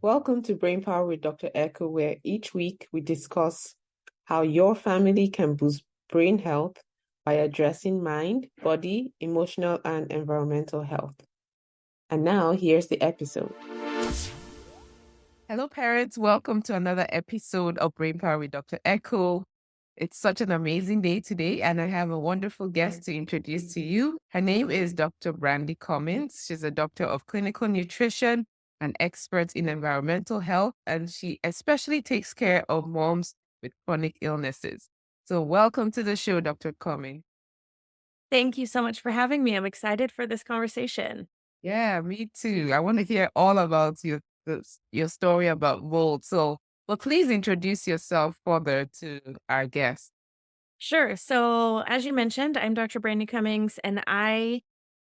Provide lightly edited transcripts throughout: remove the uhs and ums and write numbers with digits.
Welcome to Brain Power with Dr. Echo, where each week we discuss how your family can boost brain health by addressing mind, body, emotional, and environmental health. And now, here's the episode. Hello, parents. Welcome to another episode of Brain Power with Dr. Echo. It's such an amazing day today, and I have a wonderful guest to introduce to you. Her name is Dr. Brandy Cummings. She's a doctor of clinical nutrition and expert in environmental health, and she especially takes care of moms with chronic illnesses. So, welcome to the show, Dr. Cummings. Thank you so much for having me. I'm excited for this conversation. Yeah, me too. I want to hear all about your story about mold. So, well, please introduce yourself further to our guest. Sure. So, as you mentioned, I'm Dr. Brandy Cummings, and I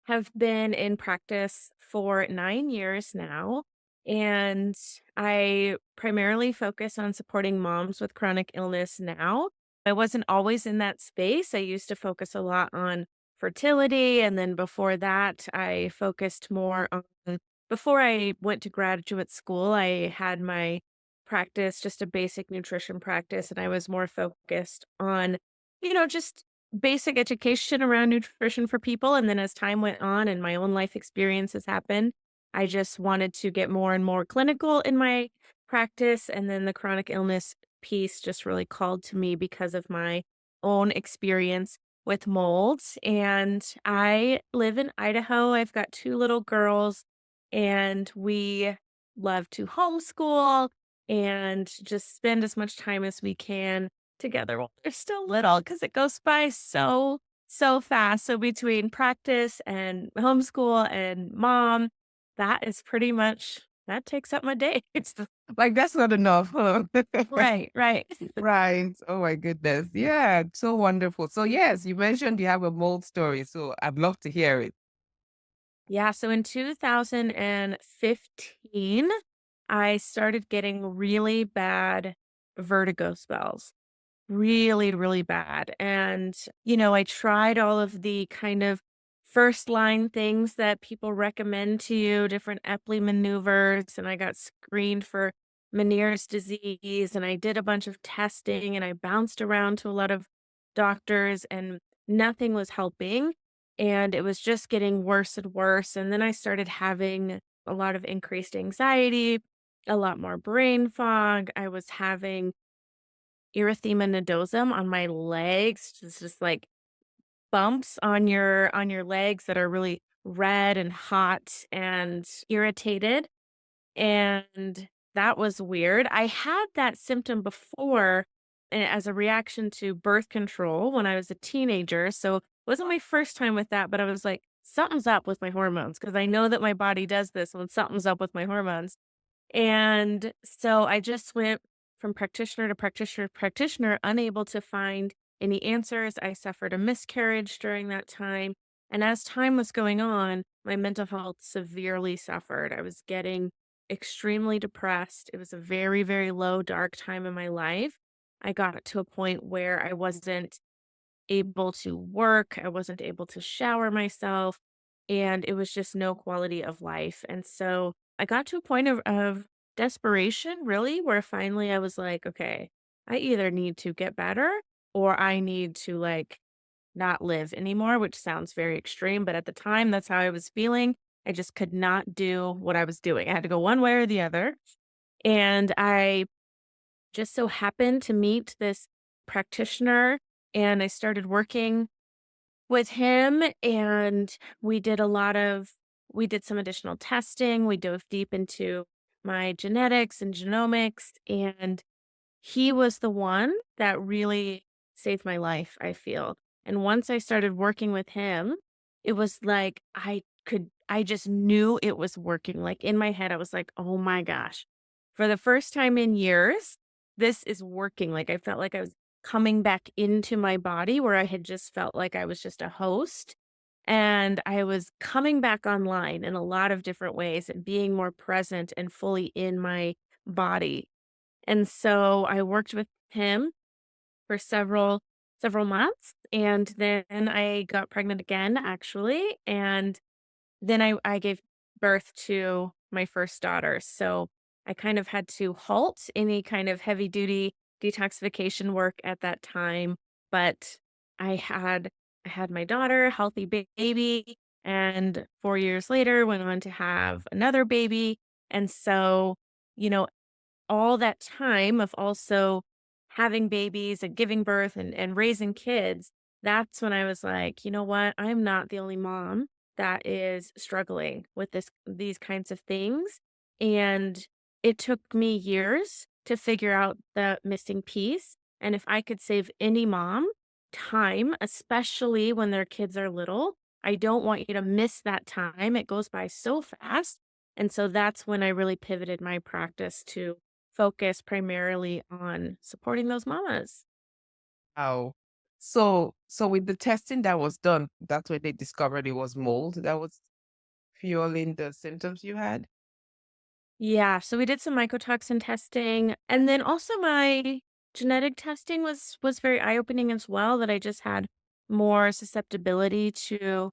have been in practice for 9 years now. And I primarily focus on supporting moms with chronic illness now. I wasn't always in that space. I used to focus a lot on fertility. And then before that, I focused more on, before I went to graduate school, I had my practice, just a basic nutrition practice, and I was more focused on just basic education around nutrition for people. And then as time went on and my own life experiences happened, I just wanted to get more and more clinical in my practice. And then the chronic illness piece just really called to me because of my own experience with molds. And I live in Idaho. I've got two little girls, and we love to homeschool and just spend as much time as we can together while they're still little because it goes by so fast. So between practice and homeschool and mom, that is pretty much that takes up my day. Like, that's not enough, huh? Right, right. Right. Oh, my goodness. Yeah, so wonderful. So, yes, you mentioned you have a mold story. So, I'd love to hear it. Yeah, so in 2015, I started getting really bad vertigo spells. Really, really bad. And, I tried all of the kind of first line things that people recommend to you, different Epley maneuvers, and I got screened for Meniere's disease, and I did a bunch of testing, and I bounced around to a lot of doctors, and nothing was helping. And it was just getting worse and worse. And then I started having a lot of increased anxiety, a lot more brain fog. I was having erythema nodosum on my legs. It's just like bumps on your legs that are really red and hot and irritated. And that was weird. I had that symptom before as a reaction to birth control when I was a teenager. So it wasn't my first time with that, but I was like, something's up with my hormones because I know that my body does this when something's up with my hormones. And so I just went from practitioner to practitioner, unable to find any answers. I suffered a miscarriage during that time. And as time was going on, my mental health severely suffered. I was getting extremely depressed. It was a very, very low, dark time in my life. I got to a point where I wasn't able to work, I wasn't able to shower myself, and it was just no quality of life. And so I got to a point of desperation, really, where finally I was like, okay, I either need to get better or I need to not live anymore, which sounds very extreme. But at the time, that's how I was feeling. I just could not do what I was doing. I had to go one way or the other. And I just so happened to meet this practitioner, and I started working with him, and we did some additional testing. We dove deep into my genetics and genomics, and he was the one that really saved my life, I feel. And once I started working with him, it was like I just knew it was working. Like in my head, I was like, oh my gosh, for the first time in years, this is working. Like I felt like I was coming back into my body where I had just felt like I was just a host. And I was coming back online in a lot of different ways and being more present and fully in my body. And so I worked with him for several months, and then I got pregnant again, actually, and then I gave birth to my first daughter. So I kind of had to halt any kind of heavy duty detoxification work at that time. But I had I had my daughter, healthy baby, and 4 years later went on to have another baby. And so, you know, all that time of also having babies and giving birth and raising kids, that's when I was like, you know what? I'm not the only mom that is struggling with these kinds of things. And it took me years to figure out the missing piece. And if I could save any mom time, especially when their kids are little, I don't want you to miss that time. It goes by so fast. And so that's when I really pivoted my practice to focus primarily on supporting those mamas. Wow. So with the testing that was done, that's when they discovered it was mold that was fueling the symptoms you had? Yeah, so we did some mycotoxin testing, and then also my genetic testing was very eye-opening as well, that I just had more susceptibility to,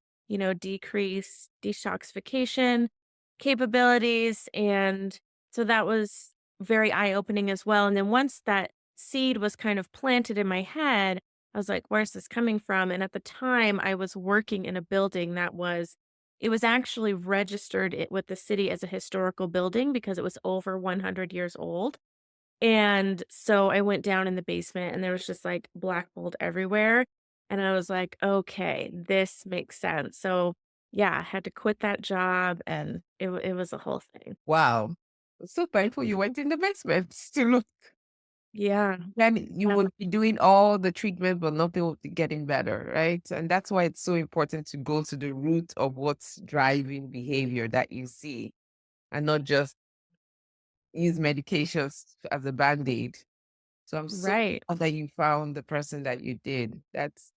decrease detoxification capabilities, and so that was very eye-opening as well. And then once that seed was kind of planted in my head, I was like, "Where's this coming from?" And at the time, I was working in a building that was it was actually registered with the city as a historical building because it was over 100 years old. And so I went down in the basement and there was just like black mold everywhere. And I was like, okay, this makes sense. So yeah, I had to quit that job and it was a whole thing. Wow. So painful you went in the basement to look. Yeah. Then you Yeah. would be doing all the treatment, but nothing would be getting better, right? And that's why it's so important to go to the root of what's driving behavior that you see and not just use medications as a band-aid. So I'm so Right. glad that you found the person that you did. That's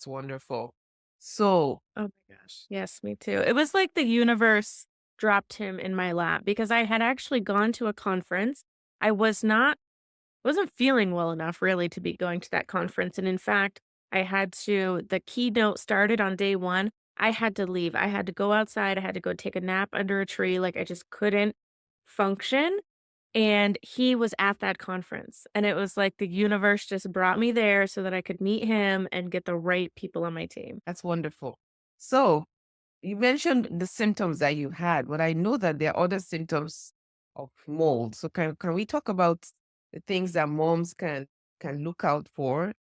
wonderful. So Oh my gosh. Yes, me too. It was like the universe dropped him in my lap because I had actually gone to a conference. I wasn't feeling well enough really to be going to that conference. And in fact, the keynote started on day one. I had to leave. I had to go outside. I had to go take a nap under a tree. Like I just couldn't function. And he was at that conference. And it was like the universe just brought me there so that I could meet him and get the right people on my team. that's wonderful. So you mentioned the symptoms that you had, but I know that there are other symptoms of mold. So can we talk about the things that moms can look out for?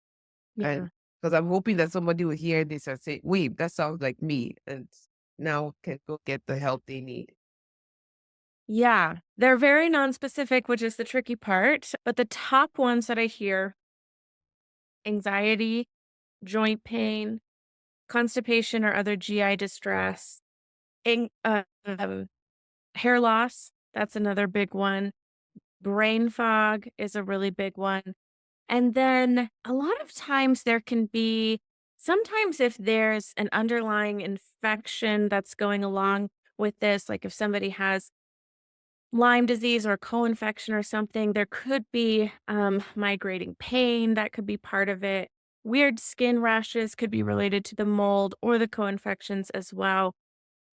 And Yeah. because I'm hoping that somebody will hear this and say, wait, that sounds like me, and now can go get the help they need. Yeah. They're very nonspecific, which is the tricky part. But the top ones that I hear: anxiety, joint pain, constipation or other GI distress, ang hair loss, that's another big one. Brain fog is a really big one. And then a lot of times there can be sometimes if there's an underlying infection that's going along with this, like if somebody has Lyme disease or a co-infection or something, there could be migrating pain that could be part of it. Weird skin rashes could be related to the mold or the co-infections as well.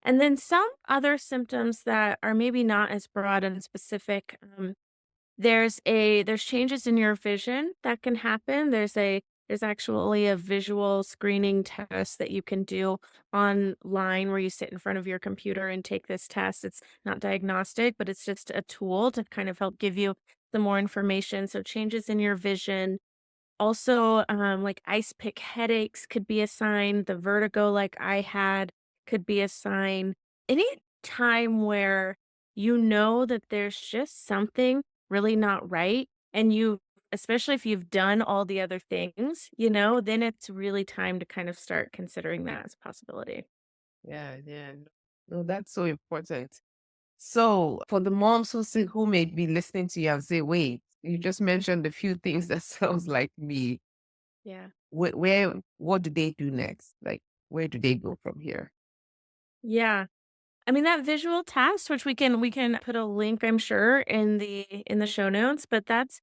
And then some other symptoms that are maybe not as broad and specific. There's changes in your vision that can happen. There's actually a visual screening test that you can do online where you sit in front of your computer and take this test. It's not diagnostic, but it's just a tool to kind of help give you some more information. So changes in your vision, also, like ice pick headaches could be a sign. The vertigo, like I had, could be a sign. Any time where you know that there's just something really not right, and especially if you've done all the other things, then it's really time to kind of start considering that as a possibility. Yeah, yeah. No, that's so important. So for the moms who may be listening to you and say, wait, you just mentioned a few things that sounds like me. Yeah. What do they do next? Like, where do they go from here? Yeah. I mean, that visual test, which we can put a link, I'm sure, in the show notes, but that's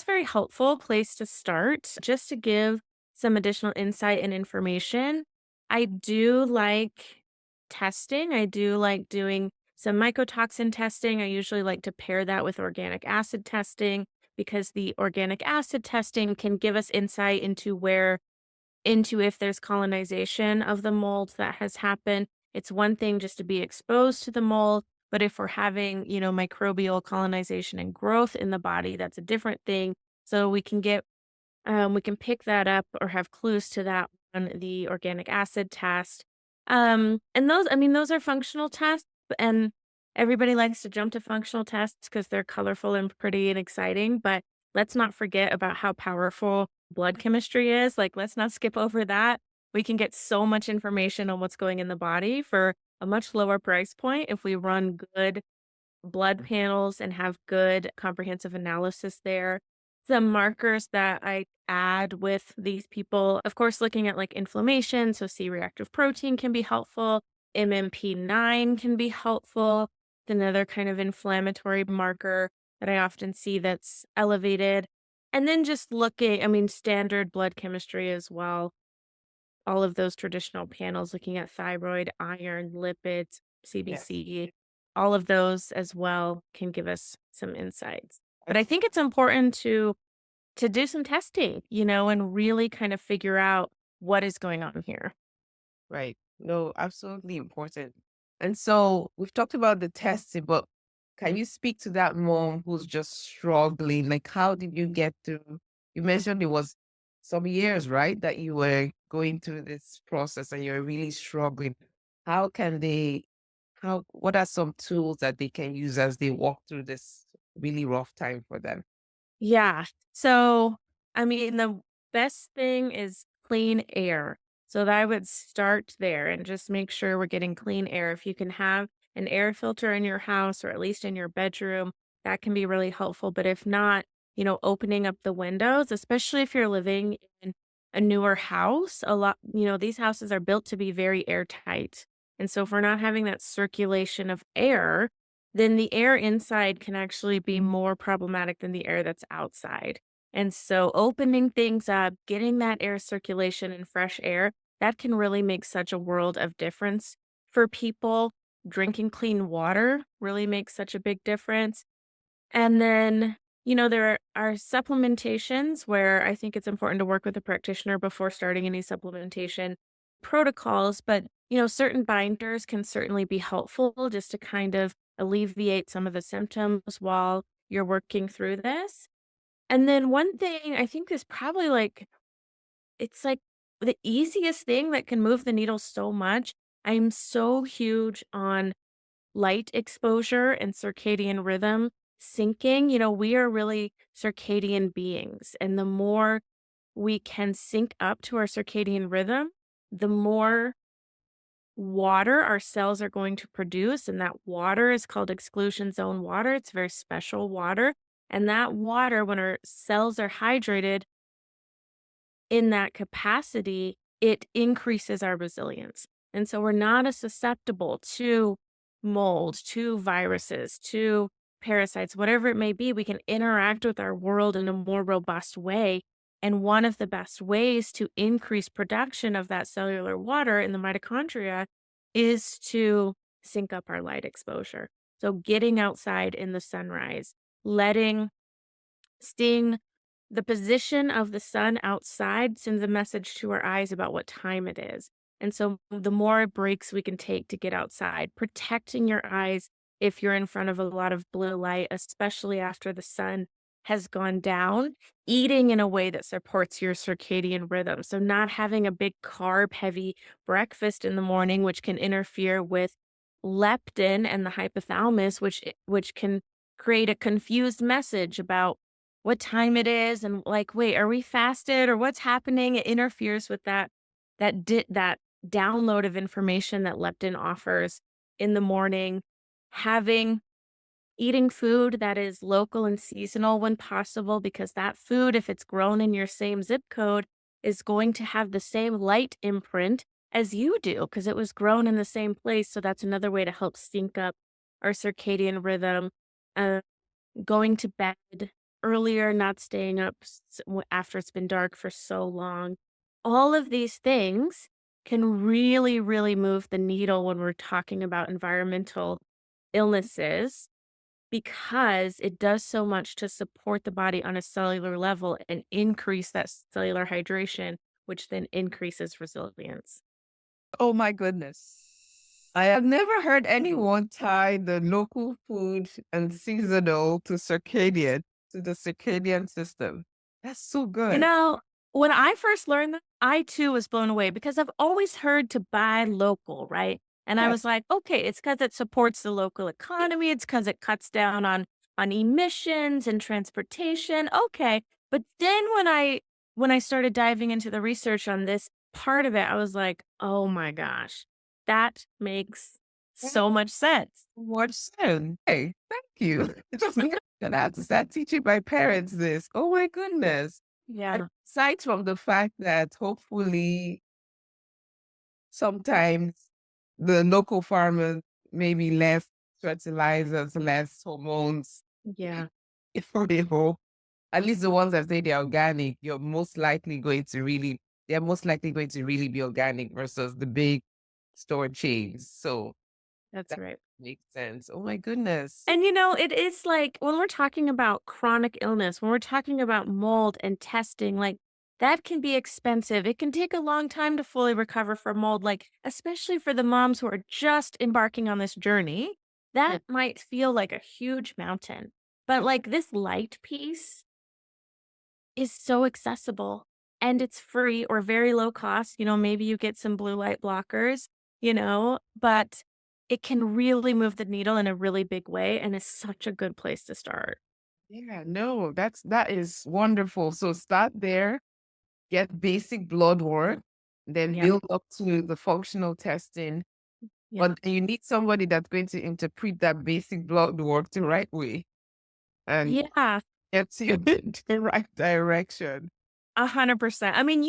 very helpful place to start just to give some additional insight and information. I do like testing. I do like doing some mycotoxin testing. I usually like to pair that with organic acid testing because the organic acid testing can give us insight into if there's colonization of the mold that has happened. It's one thing just to be exposed to the mold, but if we're having, microbial colonization and growth in the body, that's a different thing. So we can pick that up or have clues to that on the organic acid test. And those are functional tests, and everybody likes to jump to functional tests because they're colorful and pretty and exciting. But let's not forget about how powerful blood chemistry is. Like, let's not skip over that. We can get so much information on what's going in the body for a much lower price point if we run good blood panels and have good comprehensive analysis there. Some markers that I add with these people, of course, looking at like inflammation. So, C reactive protein can be helpful. MMP9 can be helpful. It's another kind of inflammatory marker that I often see that's elevated. And then just standard blood chemistry as well, all of those traditional panels looking at thyroid, iron, lipids, Yes. CBC, all of those as well can give us some insights. But I That's think it's important to do some testing, and really kind of figure out what is going on here. right. No, absolutely important. And so we've talked about the testing, but can you speak to that mom who's just struggling? Like, how did you get through? You mentioned it was some years, right, that you were going through this process and you're really struggling. How can they, what are some tools that they can use as they walk through this really rough time for them? Yeah. So, the best thing is clean air. So that I would start there and just make sure we're getting clean air. If you can have an air filter in your house or at least in your bedroom, that can be really helpful. But if not, opening up the windows, especially if you're living in a newer house, these houses are built to be very airtight. And so if we're not having that circulation of air, then the air inside can actually be more problematic than the air that's outside. And so opening things up, getting that air circulation and fresh air, that can really make such a world of difference for people. Drinking clean water really makes such a big difference. And then, there are supplementations where I think it's important to work with a practitioner before starting any supplementation protocols. But, certain binders can certainly be helpful just to kind of alleviate some of the symptoms while you're working through this. And then one thing I think is probably it's like the easiest thing that can move the needle so much. I'm so huge on light exposure and circadian rhythm syncing. We are really circadian beings. And the more we can sync up to our circadian rhythm, the more water our cells are going to produce. And that water is called exclusion zone water. It's very special water. And that water, when our cells are hydrated in that capacity, it increases our resilience. And so we're not as susceptible to mold, to viruses, to parasites, whatever it may be. We can interact with our world in a more robust way. And one of the best ways to increase production of that cellular water in the mitochondria is to sync up our light exposure. So getting outside in the sunrise, letting seeing the position of the sun outside sends a message to our eyes about what time it is. And so the more breaks we can take to get outside, protecting your eyes if you're in front of a lot of blue light, especially after the sun has gone down, eating in a way that supports your circadian rhythm. So not having a big carb heavy breakfast in the morning, which can interfere with leptin and the hypothalamus, which can create a confused message about what time it is and like, wait, are we fasted or what's happening? It interferes with that download of information that leptin offers in the morning. Having Eating food that is local and seasonal when possible, because that food, if it's grown in your same zip code, is going to have the same light imprint as you do because it was grown in the same place. So that's another way to help sync up our circadian rhythm. Uh, Going to bed earlier, not staying up after it's been dark for so long. All of these things can really, really move the needle when we're talking about environmental illnesses because it does so much to support the body on a cellular level and increase that cellular hydration, which then increases resilience. Oh my goodness. I have never heard anyone tie the local food and seasonal to the circadian system. That's so You good. know, when I first learned that, I too was blown away because I've always heard to buy local, right? And I Yes. was like, okay, it's because it supports the local economy. It's because it cuts down on emissions and transportation. Okay. But then when I started diving into the research on this part of it, I was like, oh my gosh, that makes so much sense. What soon? Hey, thank you. Gonna have to start teaching my parents this. Oh my goodness. And Yeah. aside from the fact that hopefully sometimes the local farmers maybe less fertilizers, less hormones, Yeah. if they hope, at least the ones that say they're organic, they're most likely going to really be organic versus the big store chains. So That's that right. makes sense. Oh my goodness. And it is like when we're talking about chronic illness, when we're talking about mold and testing, like that can be expensive. It can take a long time to fully recover from mold, like especially for the moms who are just embarking on this journey. Yeah. That might feel like a huge mountain. But like this light piece is so accessible and it's free or very low cost. Maybe you get some blue light blockers, but it can really move the needle in a really big way and is such a good place to start. Yeah, no, that is wonderful. So start there, get basic blood work, then Yeah. build up to the functional testing. Yeah. But you need somebody that's going to interpret that basic blood work the right way and Yeah. get you in the right direction. 100%. I mean,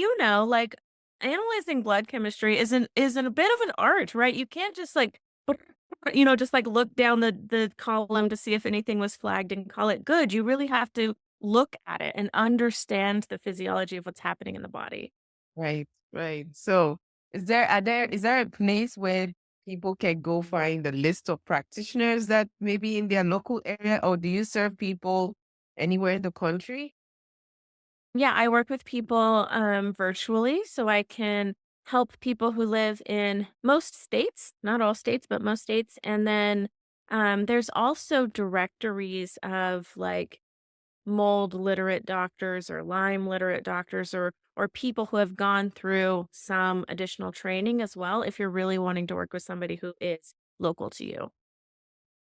like analyzing blood chemistry isn't a bit of an art, right? You can't just like just like look down the column to see if anything was flagged and call it good. You really have to look at it and understand the physiology of what's happening in the body. Right, right. So is there a place where people can go find a list of practitioners that maybe in their local area, or do you serve people anywhere in the country? Yeah, I work with people virtually so I can help people who live in most states, not all states, but most states. And then there's also directories of like mold literate doctors or Lyme literate doctors or people who have gone through some additional training as well if you're really wanting to work with somebody who is local to you.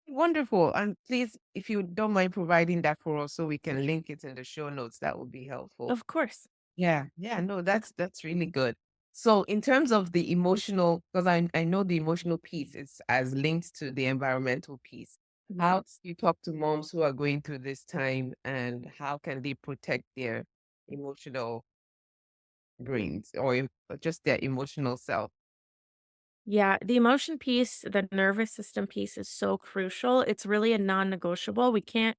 Wonderful. And please, if you don't mind providing that for us so we can link it in the show notes, that would be helpful. Of course. Yeah, yeah, no, that's really good. So in terms of the emotional, because I know the emotional piece is as linked to the environmental piece. How do you talk to moms who are going through this time and how can they protect their emotional brains or just their emotional self? Yeah, the emotion piece, the nervous system piece is so crucial. It's really a non-negotiable. We can't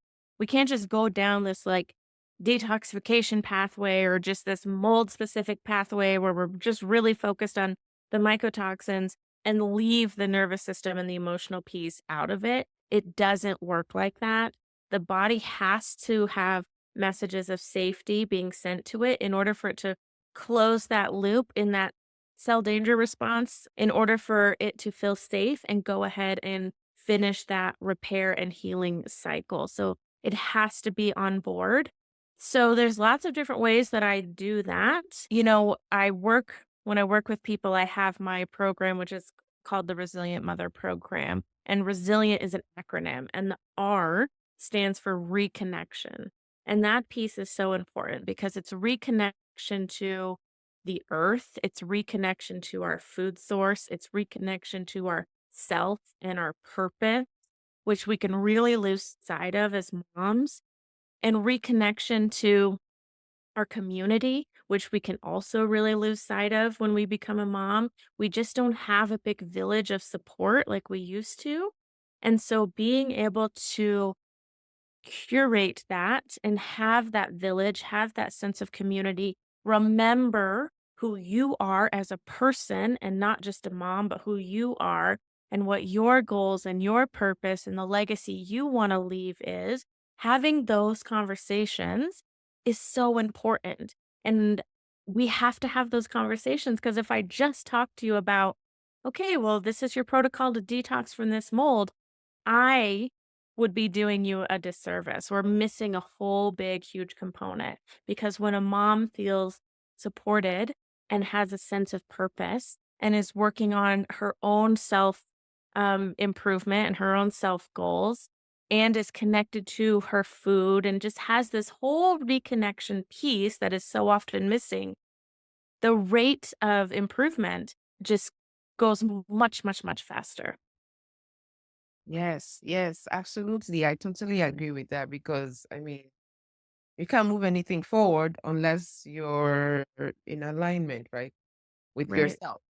just go down this like detoxification pathway or just this mold specific pathway where we're just really focused on the mycotoxins and leave the nervous system and the emotional piece out of it. It doesn't work like that. The body has to have messages of safety being sent to it in order for it to close that loop in that cell danger response in order for it to feel safe and go ahead and finish that repair and healing cycle. So it has to be on board. So there's lots of different ways that I do that. When I work with people, I have my program, which is called the Resilient Mother Program. And resilient is an acronym, and the R stands for reconnection. And that piece is so important because it's reconnection to the earth, it's reconnection to our food source, it's reconnection to our self and our purpose, which we can really lose sight of as moms, and reconnection to our community, which we can also really lose sight of when we become a mom. We just don't have a big village of support like we used to. And so being able to curate that and have that village, have that sense of community. Remember who you are as a person and not just a mom, but who you are. and what your goals and your purpose and the legacy you want to leave is, having those conversations is so important. And we have to have those conversations because if I just talk to you about, okay, well, this is your protocol to detox from this mold, I would be doing you a disservice. We're missing a whole big, huge component because when a mom feels supported and has a sense of purpose and is working on her own self improvement and her own self goals and is connected to her food and just has this whole reconnection piece that is so often missing, the rate of improvement just goes much, much, much faster. Yes, yes, absolutely. I totally agree with that because I mean, you can't move anything forward unless you're in alignment, right? With Right. yourself,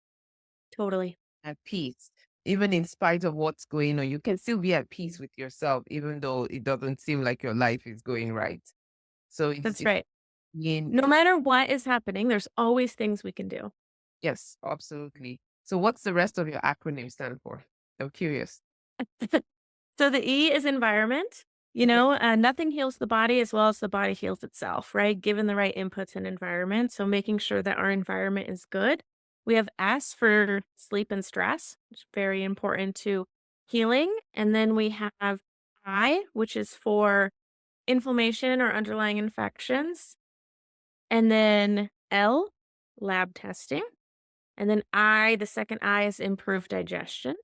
Totally. at peace. Even in spite of what's going on, you can still be at peace with yourself, even though it doesn't seem like your life is going right. So That's it's right. being, No matter what is happening, there's always things we can do. yes, absolutely. So what's the rest of your acronym stand for? I'm curious. So the E is environment. Okay. Nothing heals the body as well as the body heals itself, right? Given the right inputs and environment. So making sure that our environment is good. We have S for sleep and stress, which is very important to healing. And then we have I, which is for inflammation or underlying infections. And then L, lab testing. And then I, the second I is improved digestion.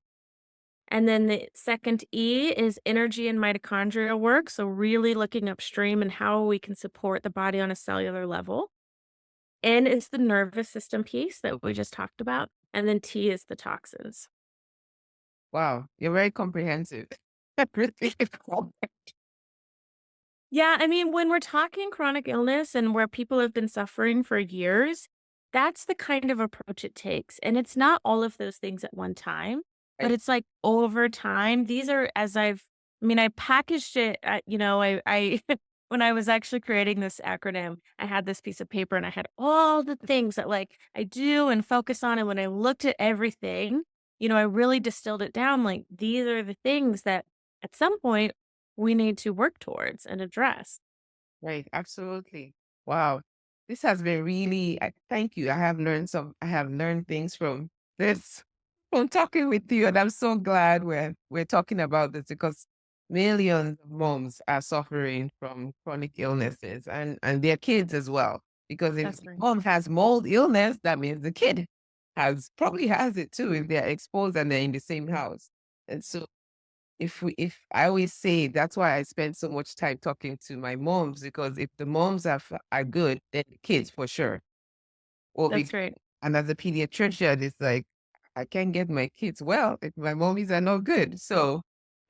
And then the second E is energy and mitochondrial work. So, really looking upstream and how we can support the body on a cellular level. N is the nervous system piece that we just talked about. And then T is the toxins. Wow, you're very comprehensive. Everything is Yeah, I mean, when we're talking chronic illness and where people have been suffering for years, that's the kind of approach it takes. And it's not all of those things at one time, but right. it's like over time. These are I packaged it, when I was actually creating this acronym, I had this piece of paper and I had all the things that like I do and focus on. And when I looked at everything, I really distilled it down. Like these are the things that at some point we need to work towards and address. Right, absolutely. Wow. This has been really, thank you. I have learned things from this, from talking with you. And I'm so glad we're talking about this because millions of moms are suffering from chronic illnesses and their kids as well. Because if That's the right. mom has mold illness, that means the kid probably has it too if they're exposed and they're in the same house. And so if I always say that's why I spend so much time talking to my moms because if the moms are good, then the kids for sure will be. That's right. And as a pediatrician, it's like I can't get my kids well if my mommies are not good. So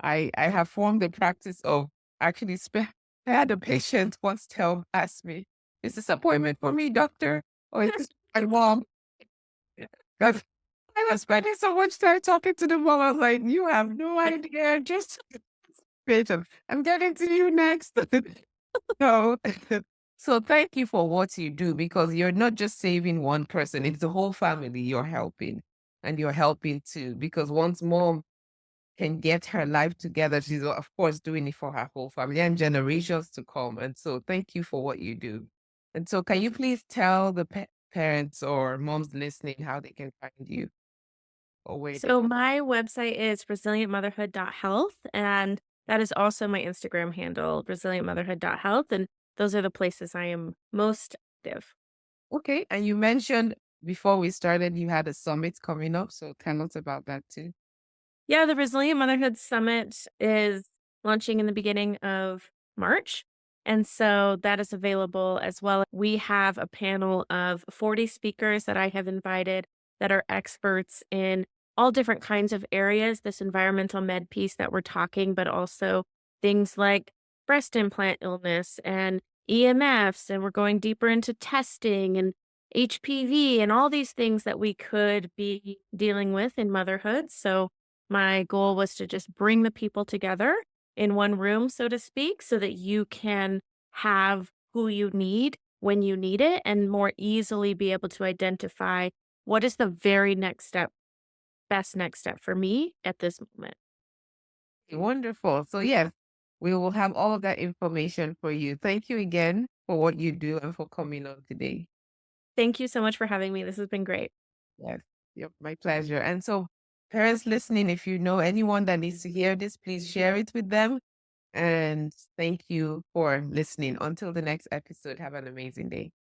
I have formed the practice of actually I had a patient once ask me, "Is this appointment for me, doctor, or is this my mom?" Because I was spending so much time talking to the mom. I was like, "You have no idea, just." Patient. I'm getting to you next. So, so thank you for what you do because you're not just saving one person, it's the whole family you're helping. And you're helping too. Because once mom can get her life together, she's of course doing it for her whole family and generations to come. And so thank you for what you do. And so can you please tell the parents or moms listening how they can find you or where they So my website is resilientmotherhood.health, and that is also my Instagram handle, resilientmotherhood.health, and those are the places I am most active. Okay. And you mentioned before we started, you had a summit coming up. So tell us about that too. Yeah, the Resilient Motherhood Summit is launching in the beginning of March. And so that is available as well. We have a panel of 40 speakers that I have invited that are experts in all different kinds of areas, this environmental med piece that we're talking, but also things like breast implant illness and EMFs. And we're going deeper into testing and HPV and all these things that we could be dealing with in motherhood. So my goal was to just bring the people together in one room, so to speak, so that you can have who you need when you need it and more easily be able to identify what is the very next step best next step for me at this moment. Wonderful. So yes, we will have all of that information for you. Thank you again for what you do and for coming on today. Thank you so much for having me. This has been great. Yes, yep, my pleasure. And so, parents listening, if you know anyone that needs to hear this, please share it with them. And thank you for listening. Until the next episode, have an amazing day.